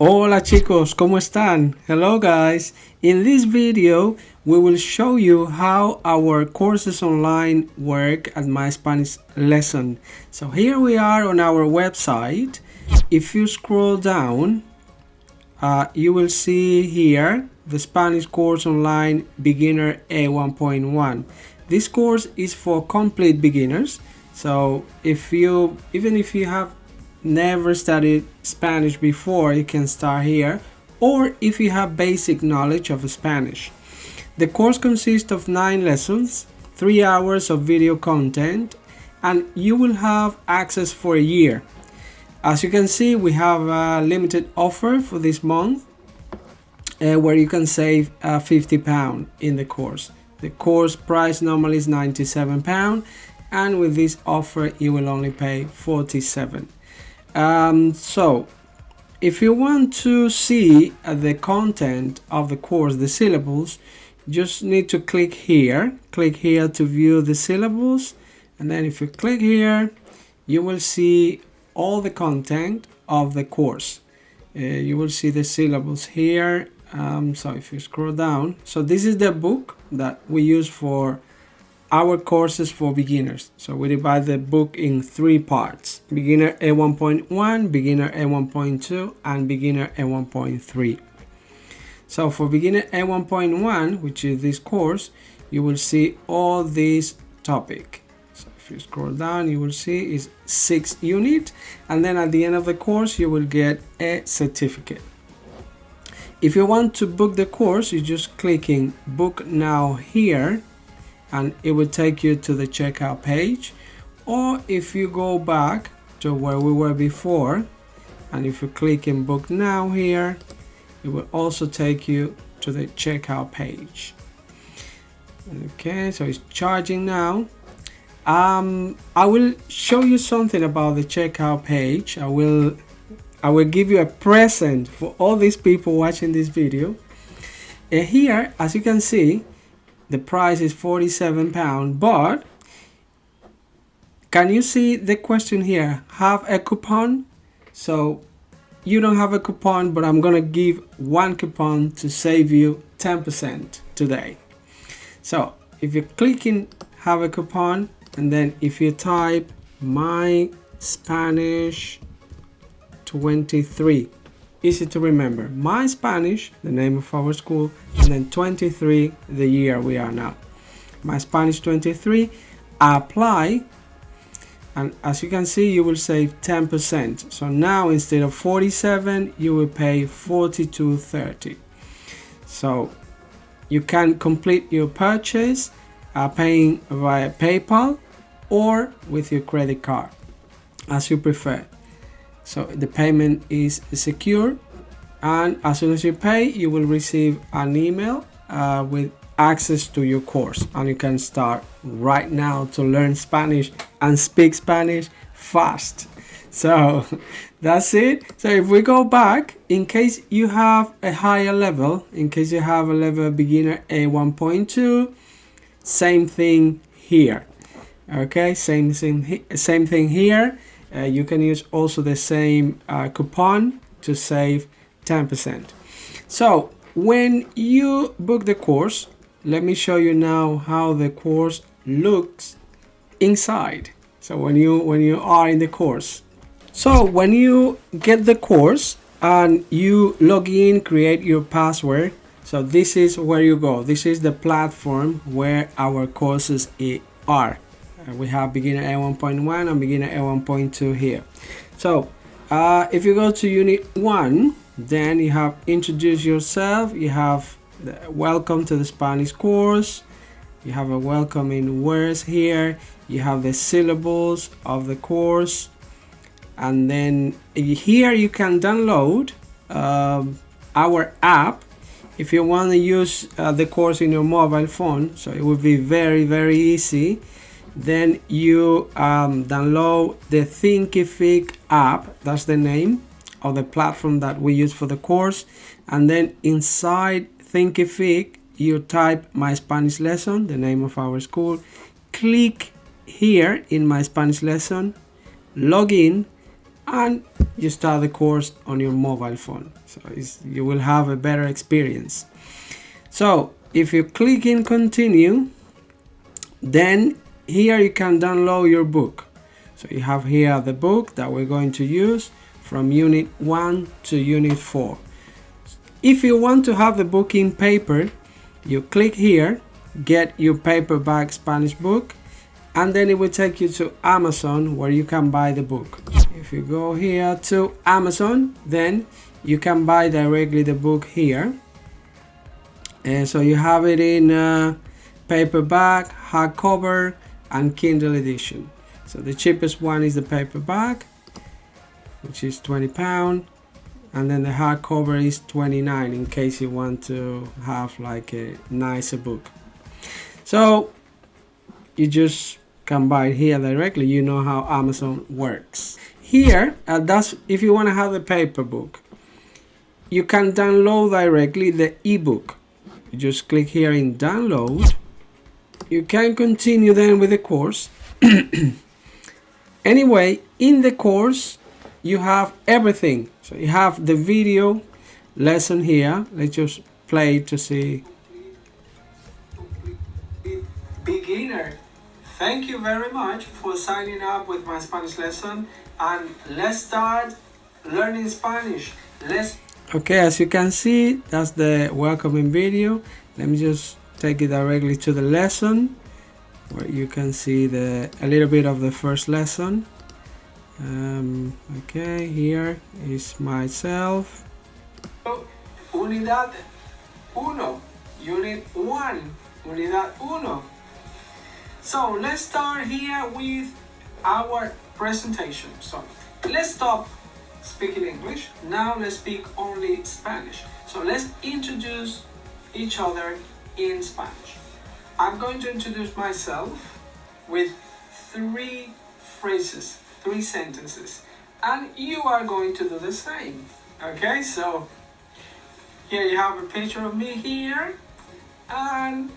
Hola chicos, ¿cómo están? Hello guys. In this video, we will show you how our courses online work at My Spanish Lesson. So here we are on our website. If you scroll down, you will see here the Spanish course online beginner A1.1. This course is for complete beginners. So even if you have never studied Spanish before, you can start here, or if you have basic knowledge of Spanish. The course consists of 9 lessons, 3 hours of video content, and you will have access for a year. As you can see, we have a limited offer for this month where you can save £50 in the course. The course price normally is £97, and with this offer you will only pay £47. So if you want to see the content of the course, the syllabus, just need to click here to view the syllabus, and then if you click here, you will see all the content of the course. You will see the syllabus here. So if you scroll down, so this is the book that we use for our courses for beginners. So we divide the book in 3 parts: beginner A1.1, beginner A1.2, and beginner A1.3. So for beginner A1.1, which is this course, you will see all these topic. So if you scroll down, you will see is 6 units, and then at the end of the course you will get a certificate. If you want to book the course, you just clicking book now here, and it will take you to the checkout page. Or if you go back to where we were before, and if you click in book now here, it will also take you to the checkout page. Okay, so it's charging now. I will show you something about the checkout page. I will give you a present for all these people watching this video. Here, as you can see, the price is £47, but can you see the question here? Have a coupon? So you don't have a coupon, but I'm gonna give 1 coupon to save you 10% today. So if you click in have a coupon, and then if you type My Spanish 23, easy to remember, My Spanish, the name of our school, and then 23, the year we are now. My Spanish 23, apply, and as you can see, you will save 10%. So now instead of 47, you will pay 42.30. So you can complete your purchase paying via PayPal or with your credit card, as you prefer. So the payment is secure, and as soon as you pay, you will receive an email with access to your course, and you can start right now to learn Spanish and speak Spanish fast. So that's it. So if we go back, in case you have a higher level, in case you have a level beginner A1.2, same thing here. Okay, same thing here. You can use also the same coupon to save 10%. So when you book the course, let me show you now how the course looks inside. So when you are in the course, so when you get the course and you log in, create your password, so this is where you go. This is the platform where our courses are. We have beginner A1.1 and beginner A1.2 here. So if you go to unit 1, then you have introduce yourself, you have the welcome to the Spanish course, you have a welcoming words here, you have the syllables of the course, and then here you can download our app if you want to use the course in your mobile phone. So it will be very easy. Then you download the Thinkific app, that's the name of the platform that we use for the course, and then inside Thinkific you type My Spanish Lesson, the name of our school, click here in My Spanish Lesson, log in, and you start the course on your mobile phone. So you will have a better experience. So if you click in continue, then here you can download your book. So you have here the book that we're going to use from Unit 1 to Unit 4. If you want to have the book in paper, you click here, get your paperback Spanish book, and then it will take you to Amazon where you can buy the book. If you go here to Amazon, then you can buy directly the book here. And so you have it in paperback, hardcover, and Kindle edition. So the cheapest one is the paperback, which is £20, and then the hardcover is $29 in case you want to have like a nicer book. So you just can buy it here directly. You know how Amazon works. Here, that's if you want to have the paper book. You can download directly the ebook. You just click here in download. You can continue then with the course. Anyway, in the course you have everything. So you have the video lesson here. Let's just play it to see. Beginner, thank you very much for signing up with my Spanish lesson, and let's start learning Spanish. Okay, as you can see, that's the welcoming video. Let me just take it directly to the lesson where you can see a little bit of the first lesson. Okay, here is myself. Unidad 1, Unit 1, Unidad 1. So let's start here with our presentation. So let's stop speaking English. Now let's speak only Spanish. So let's introduce each other in Spanish. I'm going to introduce myself with 3 phrases, 3 sentences, and you are going to do the same. Okay, so here you have a picture of me here, and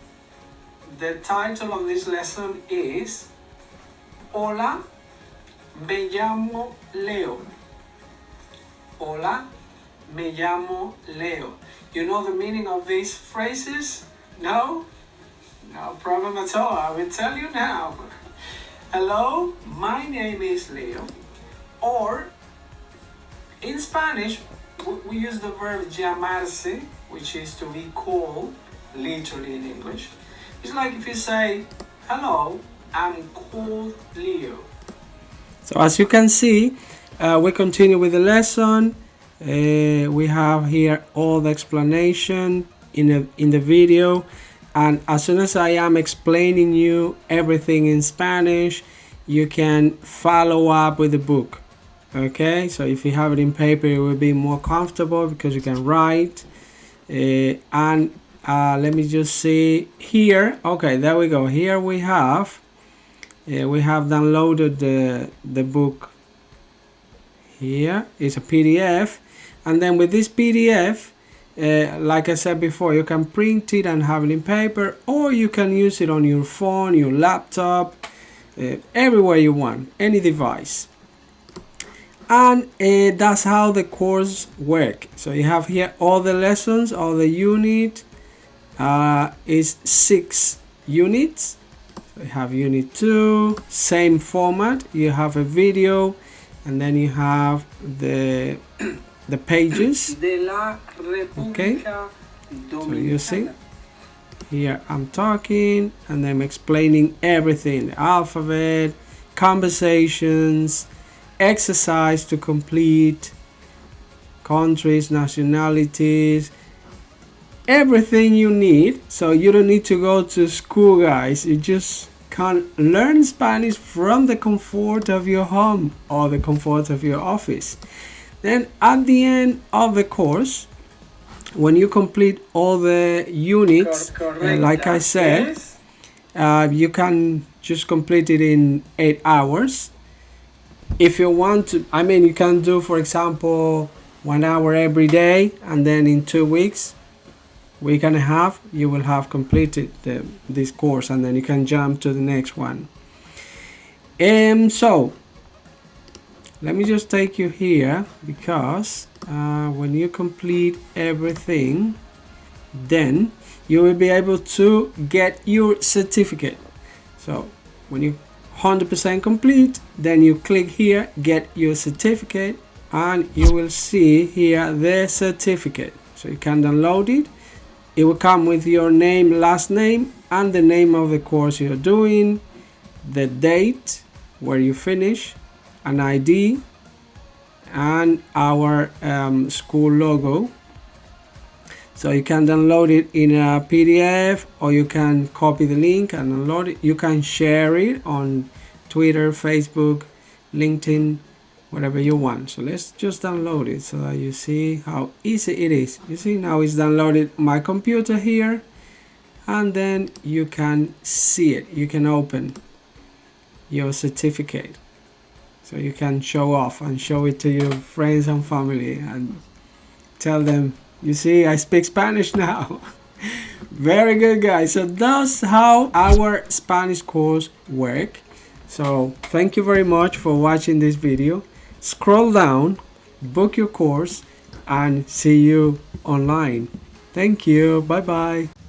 the title of this lesson is Hola, me llamo Leo. Hola, me llamo Leo. You know the meaning of these phrases? No? No problem at all. I will tell you now. Hello, my name is Leo. Or in Spanish, we use the verb llamarse, which is to be called, literally in English. It's like if you say, hello, I'm called Leo. So as you can see, we continue with the lesson. We have here all the explanation in the video, and as soon as I am explaining you everything in Spanish, you can follow up with the book. Okay, so if you have it in paper, it will be more comfortable because you can write. And let me just see here. Okay, there we go. Here we have downloaded the book. Here is a PDF, and then with this PDF, like I said before, you can print it and have it in paper, or you can use it on your phone, your laptop, everywhere you want, any device. And that's how the course works. So you have here all the lessons, all the unit is 6 units. So you have unit 2, same format. You have a video, and then you have the pages. Okay, so you see here I'm talking and I'm explaining everything: the alphabet, conversations, exercise to complete, countries, nationalities, everything you need. So you don't need to go to school, guys. You just can learn Spanish from the comfort of your home or the comfort of your office. Then at the end of the course, when you complete all the units, like I said, you can just complete it in 8 hours. If you want to, I mean, you can do, for example, 1 hour every day, and then in 2 weeks, week and a half, you will have completed this course, and then you can jump to the next one. So let me just take you here, because when you complete everything, then you will be able to get your certificate. So when you 100% complete, then you click here, get your certificate, and you will see here the certificate. So you can download it. It will come with your name, last name, and the name of the course you're doing, the date where you finish, an ID, and our school logo. So you can download it in a PDF, or you can copy the link and download it. You can share it on Twitter, Facebook, LinkedIn, whatever you want. So let's just download it so that you see how easy it is. You see, now it's downloaded on my computer here, and then you can see it. You can open your certificate, so you can show off and show it to your friends and family and tell them, you see, I speak Spanish now. Very good, guys. So that's how our Spanish course work. So thank you very much for watching this video. Scroll down, book your course, and see you online. Thank you. Bye bye.